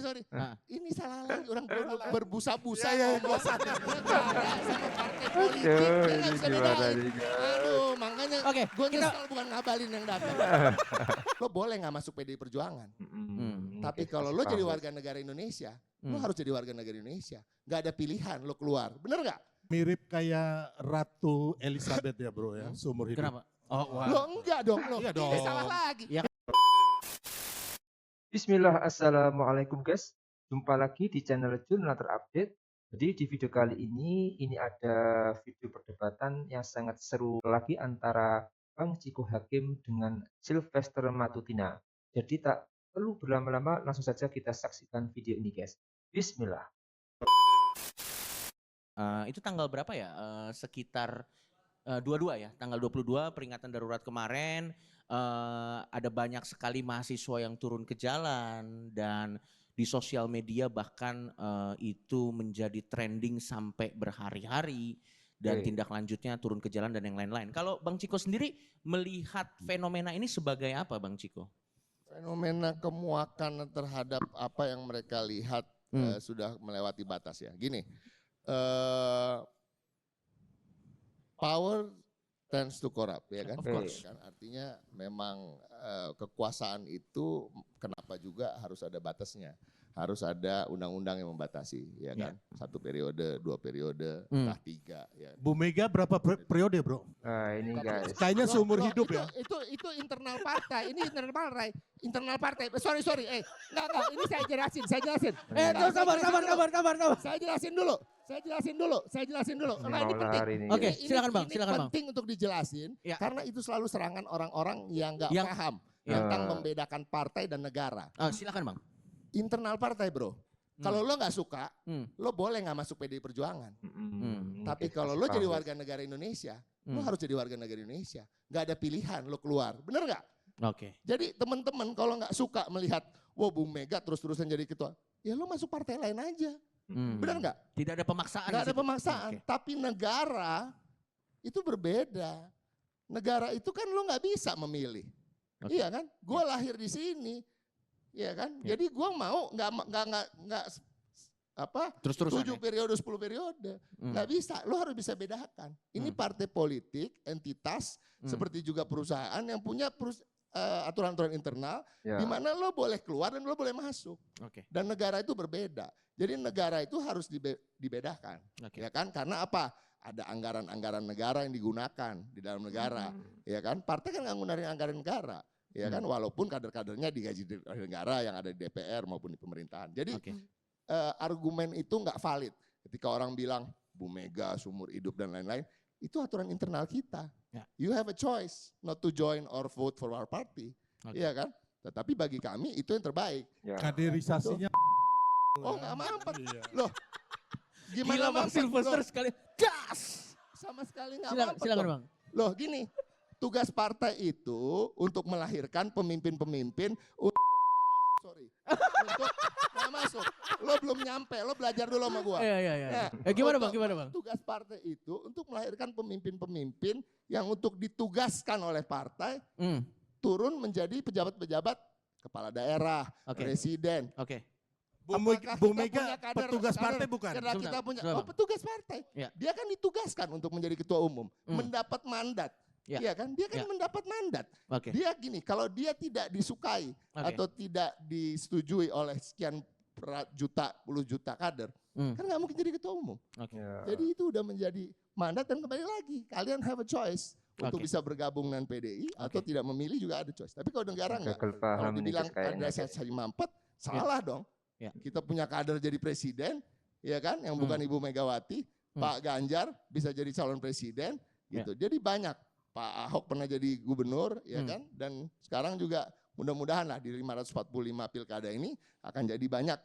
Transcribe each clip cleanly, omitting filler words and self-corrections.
sorry. Heeh. Ini salah lagi orang berbusa-busa Iya, iya, ngomong bosan. negara sama partai politik. Aduh, Dia nggak ini bisa gimana bedain. nih, guys? Aduh, makanya Oke, gue kita nyesel bukan ngabalin yang datang. Lo boleh nggak masuk PDI Perjuangan. Tapi kalau lo jadi warga negara Indonesia, lo harus jadi warga negara Indonesia. Gak ada pilihan lo keluar. Bener nggak? Mirip kayak Ratu Elizabeth ya bro ya, seumur hidup. kenapa? Oh, wah. Lo enggak dong. Lo Iya ini dong. salah lagi. Ya. Bismillah, assalamualaikum guys. Jumpa lagi di channel Jurnal Terupdate. Jadi di video kali ini ada video perdebatan yang sangat seru lagi antara Bang Ciko Hakim dengan Sylvester Matutina. Jadi tak perlu berlama-lama, langsung saja kita saksikan video ini guys. Bismillah. Itu tanggal berapa ya? Sekitar 22 ya, tanggal 22 peringatan darurat kemarin. Ada banyak sekali mahasiswa yang turun ke jalan dan di sosial media bahkan itu menjadi trending sampai berhari-hari dan tindak lanjutnya turun ke jalan dan yang lain-lain. Kalau Bang Ciko sendiri melihat fenomena ini sebagai apa Bang Ciko? Fenomena kemuakan terhadap apa yang mereka lihat sudah melewati batas ya. Gini, power tends to corrupt ya kan. Of course. Kan artinya memang kekuasaan itu kenapa juga harus ada batasnya. Harus ada undang-undang yang membatasi ya kan. Satu periode, 2 periode, entah 3 ya. Bu Mega berapa periode bro? Nah ini guys. Kayaknya seumur hidup ya. Itu internal partai, ini internal partai. Internal partai. Sorry. Enggak, ini saya jelasin. Sabar. Saya jelasin dulu. Karena ini penting. Hari ini, Oke, guys. silakan Bang, Ini silakan Bang. penting untuk dijelasin Ya. karena itu selalu serangan orang-orang yang nggak Yang- paham Ya. tentang membedakan partai dan negara. Silakan Bang. Internal partai bro. Kalau lo nggak suka, Hmm. lo boleh nggak masuk PDI Perjuangan. Tapi Oke, kalau kasih lo paham, jadi guys. warga negara Indonesia, lo harus jadi warga negara Indonesia. Nggak ada pilihan lo keluar, bener nggak? Oke. Jadi teman-teman kalau nggak suka melihat, wah Bu Mega terus-terusan jadi ketua, ya lo masuk partai lain aja, bener nggak? Tidak ada pemaksaan. Nggak di ada situ. pemaksaan. Oke. Tapi negara itu berbeda. Negara itu kan lo nggak bisa memilih, Oke. iya kan? Gue lahir di sini, iya kan? Ya. Jadi gue mau nggak apa? Terus-terusan 7 ya? periode, 10 periode. Nggak bisa, lo harus bisa bedakan. Ini partai politik, entitas, seperti juga perusahaan yang punya aturan-aturan internal, Ya. di mana lo boleh keluar dan lo boleh masuk. Oke. Dan negara itu berbeda. Jadi negara itu harus dibedakan. Oke. Ya kan? Karena apa? Ada anggaran-anggaran negara yang digunakan di dalam negara. Ya kan? Partai kan nggak nggunain anggaran negara. Ya kan? Walaupun kader-kadernya digaji oleh negara yang ada di DPR maupun di pemerintahan. Jadi Oke. argumen itu nggak valid. Ketika orang bilang Bu Mega seumur hidup dan lain-lain, itu aturan internal kita. Ya. You have a choice not to join or vote for our party. Oke. Iya kan? Tetapi bagi kami itu yang terbaik. Ya. Kaderisasinya. Oh nggak mampet. Iya. Loh, Gila gimana Bang mampet? Sylvester Loh, sekali. Gas. sama sekali nggak Silakan, mampet. silakan loh. Bang. Loh gini, tugas partai itu untuk melahirkan pemimpin-pemimpin sorry, untuk nggak masuk. Lo belum nyampe, lo belajar dulu sama gua. Iya. Nah, Gimana untuk- Bang? Gimana Bang? Tugas partai itu untuk melahirkan pemimpin-pemimpin yang untuk ditugaskan oleh partai turun menjadi pejabat-pejabat kepala daerah, Oke. presiden. Oke. Bu Apakah Mega kita punya kader- petugas kader- partai bukan? Karena Sebentar, kita punya, sebentar, oh Bang. petugas partai. Ya. Dia kan ditugaskan untuk menjadi ketua umum, mendapat mandat. Ya. Iya kan? Dia kan Ya. mendapat mandat. Oke. Dia gini, kalau dia tidak disukai Oke. atau tidak disetujui oleh sekian puluh juta kader, kan nggak mungkin jadi ketua umum. Oke. Ya. Jadi itu udah menjadi mandat dan kembali lagi kalian have a choice untuk Oke. bisa bergabung dengan PDI atau tidak memilih juga ada choice. Tapi kalau negara enggak, Gagal kalau paham nih dibilang guys kayaknya. ada saya mampet, salah dong. Ya. Kita punya kader jadi presiden, ya kan, yang bukan Ibu Megawati, Pak Ganjar bisa jadi calon presiden, gitu. Jadi banyak. Pak Ahok pernah jadi gubernur, ya kan, dan sekarang juga mudah-mudahan lah di 545 pilkada ini akan jadi banyak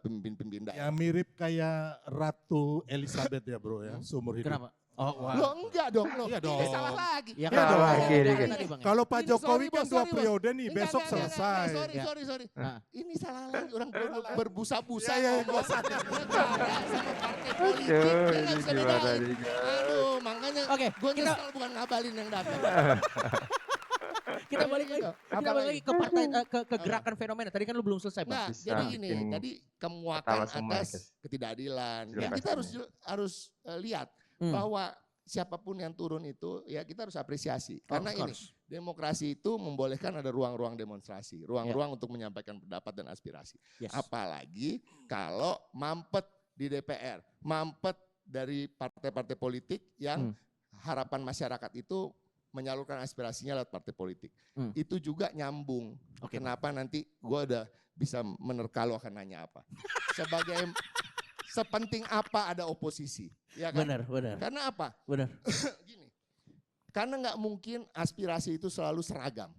pemimpin-pemimpin daerah. Ya mirip kayak Ratu Elizabeth ya bro ya, seumur hidup. Kenapa? Oh, wah. Lo enggak dong, lo Iya ini dong. salah lagi. Ya, Iya dong. Lagi nih, guys. tadi, Bang, ya? Kalau Pak Ini Jokowi sorry, kan Bos, 2 sorry, Bos. periode nih, Enggak, besok enggak, selesai. Sorry. Nah. Ini salah lagi orang berbusa-busa Iya, ngomong bosan. negara sama partai politik. Aduh, Dia nggak ini bisa gimana bedain. nih, guys? Aduh, makanya Oke, gue kita- nyesel bukan ngabalin yang datang. Kita balik lagi. Gitu. Kita balik Apalagi? lagi ke partai ke gerakan fenomena. Tadi kan lu belum selesai, Bang. Nah, Bisa jadi gini, bikin tadi kemuakan ketawa semua ya, atas guys. ketidakadilan. Sudah Ya kita pasti. harus lihat Hmm. bahwa siapapun yang turun itu ya kita harus apresiasi. Karena Of ini course. demokrasi itu membolehkan ada ruang-ruang demonstrasi, ruang-ruang untuk menyampaikan pendapat dan aspirasi. Yes. Apalagi kalau mampet di DPR, mampet dari partai-partai politik yang harapan masyarakat itu menyalurkan aspirasinya lewat partai politik. Itu juga nyambung. Oke, Kenapa nanti gue udah bisa menerka lo akan nanya apa. Sebagai sepenting apa ada oposisi. Ya kan? Benar. Karena apa? Benar. Gini, karena nggak mungkin aspirasi itu selalu seragam.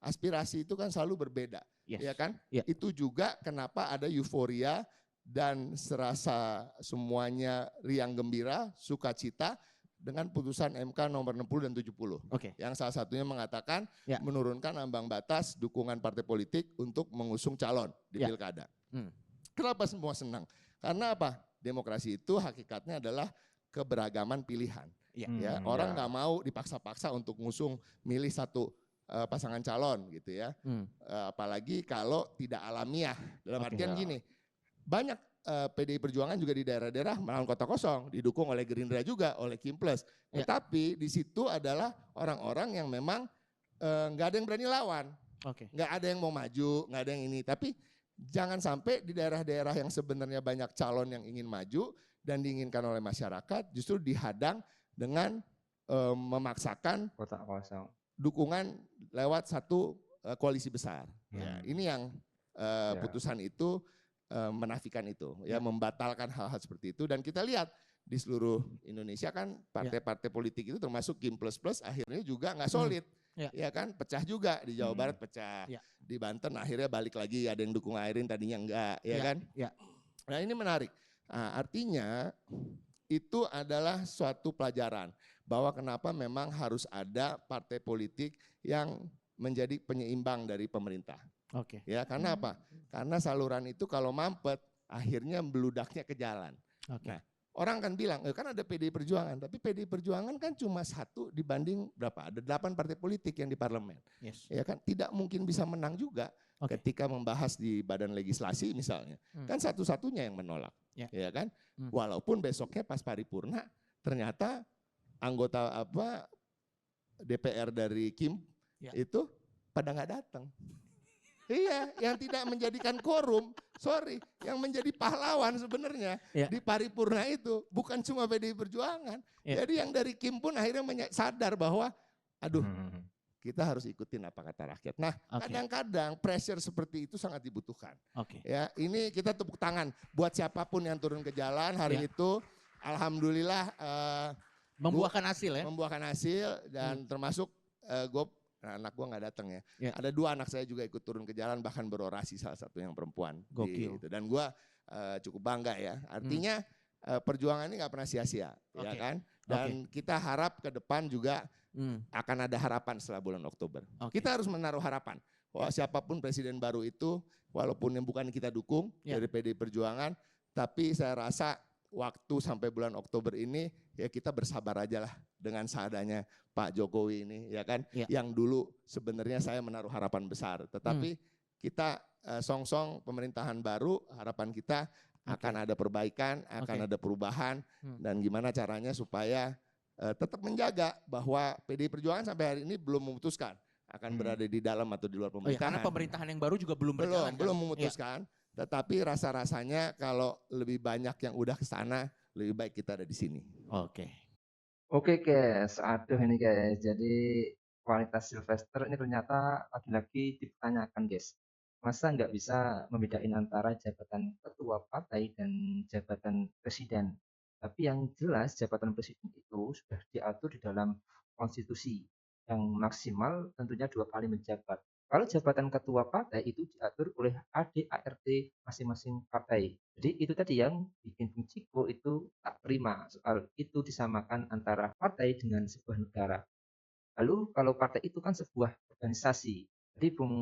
Aspirasi itu kan selalu berbeda. Yes. Ya kan? Ya. Itu juga kenapa ada euforia dan serasa semuanya riang gembira, sukacita dengan putusan MK nomor 60 dan 70. Oke. Yang salah satunya mengatakan Ya. menurunkan ambang batas dukungan partai politik untuk mengusung calon di Ya. pilkada. Hmm. Kenapa semua senang? Karena apa? Demokrasi itu hakikatnya adalah keberagaman pilihan. Iya. Ya, orang nggak mau dipaksa-paksa untuk ngusung milih satu pasangan calon gitu ya. Apalagi kalau tidak alamiah. Dalam Oke. artian gini, banyak PDI Perjuangan juga di daerah-daerah melawan kota kosong, didukung oleh Gerindra juga, oleh Kim Plus. Ya. Tetapi di situ adalah orang-orang yang memang nggak ada yang berani lawan, Oke. nggak ada yang mau maju, nggak ada yang ini. Tapi jangan sampai di daerah-daerah yang sebenarnya banyak calon yang ingin maju dan diinginkan oleh masyarakat justru dihadang dengan memaksakan Kotak kosong. dukungan lewat satu koalisi besar. Ya. Ya, ini yang putusan itu menafikan itu, ya membatalkan hal-hal seperti itu. Dan kita lihat di seluruh Indonesia kan partai-partai politik itu termasuk Kim Plus akhirnya juga nggak solid. Ya kan, pecah juga di Jawa Barat pecah, di Banten akhirnya balik lagi ada yang dukung Airin tadinya enggak, ya kan? Ya. Nah ini menarik. Nah, artinya itu adalah suatu pelajaran bahwa kenapa memang harus ada partai politik yang menjadi penyeimbang dari pemerintah. Oke. Ya, karena apa? Karena saluran itu kalau mampet akhirnya beludaknya ke jalan. Oke. Nah, orang kan bilang, kan ada PDI Perjuangan, tapi PDI Perjuangan kan cuma 1 dibanding berapa? Ada 8 partai politik yang di parlemen. Yes. Ya kan, tidak mungkin bisa menang juga ketika membahas di badan legislasi misalnya. Kan satu-satunya yang menolak. Ya kan? Walaupun besoknya pas paripurna ternyata anggota DPR dari Kim itu pada nggak datang. Iya, yang tidak menjadikan quorum, yang menjadi pahlawan sebenarnya di paripurna itu bukan cuma PDI Perjuangan. Jadi yang dari Kim pun akhirnya sadar bahwa, aduh, kita harus ikutin apa kata rakyat. Nah, kadang-kadang pressure seperti itu sangat dibutuhkan. Ya, ini kita tepuk tangan buat siapapun yang turun ke jalan hari itu. Alhamdulillah membuahkan hasil ya. Membuahkan hasil dan termasuk anak gue nggak datang ya. Ada 2 anak saya juga ikut turun ke jalan bahkan berorasi, salah satu yang perempuan. Gokil. Gitu. Dan gue cukup bangga ya. Artinya perjuangan ini nggak pernah sia-sia, ya kan? Dan kita harap ke depan juga akan ada harapan setelah bulan Oktober. Kita harus menaruh harapan bahwa siapapun presiden baru itu, walaupun yang bukan kita dukung dari PDI Perjuangan, tapi saya rasa waktu sampai bulan Oktober ini ya kita bersabar aja lah dengan seadanya Pak Jokowi ini, ya kan? Yang dulu sebenarnya saya menaruh harapan besar, tetapi kita song-song pemerintahan baru, harapan kita akan ada perbaikan, akan ada perubahan, dan gimana caranya supaya tetap menjaga bahwa PDI Perjuangan sampai hari ini belum memutuskan akan berada di dalam atau di luar pemerintahan. Karena pemerintahan yang baru juga belum berjalan. Belum memutuskan. Tetapi rasa-rasanya kalau lebih banyak yang udah ke sana, lebih baik kita ada di sini. Oke guys, aduh ini guys. Jadi kualitas Sylvester ini ternyata lagi-lagi dipertanyakan guys. Masa nggak bisa membedain antara jabatan ketua partai dan jabatan presiden. Tapi yang jelas jabatan presiden itu sudah diatur di dalam konstitusi. Yang maksimal tentunya 2 kali menjabat. Kalau jabatan ketua partai itu diatur oleh AD/ART masing-masing partai. Jadi itu tadi yang bikin Bung Ciko itu tak terima soal itu disamakan antara partai dengan sebuah negara. Lalu kalau partai itu kan sebuah organisasi. Jadi Bung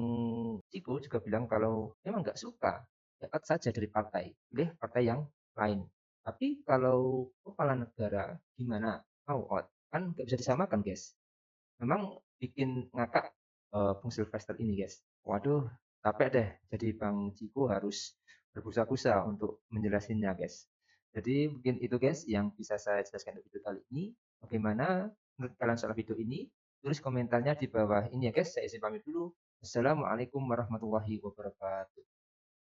Ciko juga bilang kalau memang nggak suka, dapat saja dari partai, pilih partai yang lain. Tapi kalau kepala negara gimana? Mau out? Kan nggak bisa disamakan guys. Memang bikin ngakak Bung Sylvester ini, guys. Waduh, capek deh. Jadi Bang Ciko harus berbusa-busa untuk menjelasinnya, guys. Jadi mungkin itu, guys, yang bisa saya jelaskan di video kali ini. Bagaimana menurut kalian soal video ini? Tulis komentarnya di bawah ini ya, guys. Saya izin pamit dulu. Assalamualaikum warahmatullahi wabarakatuh.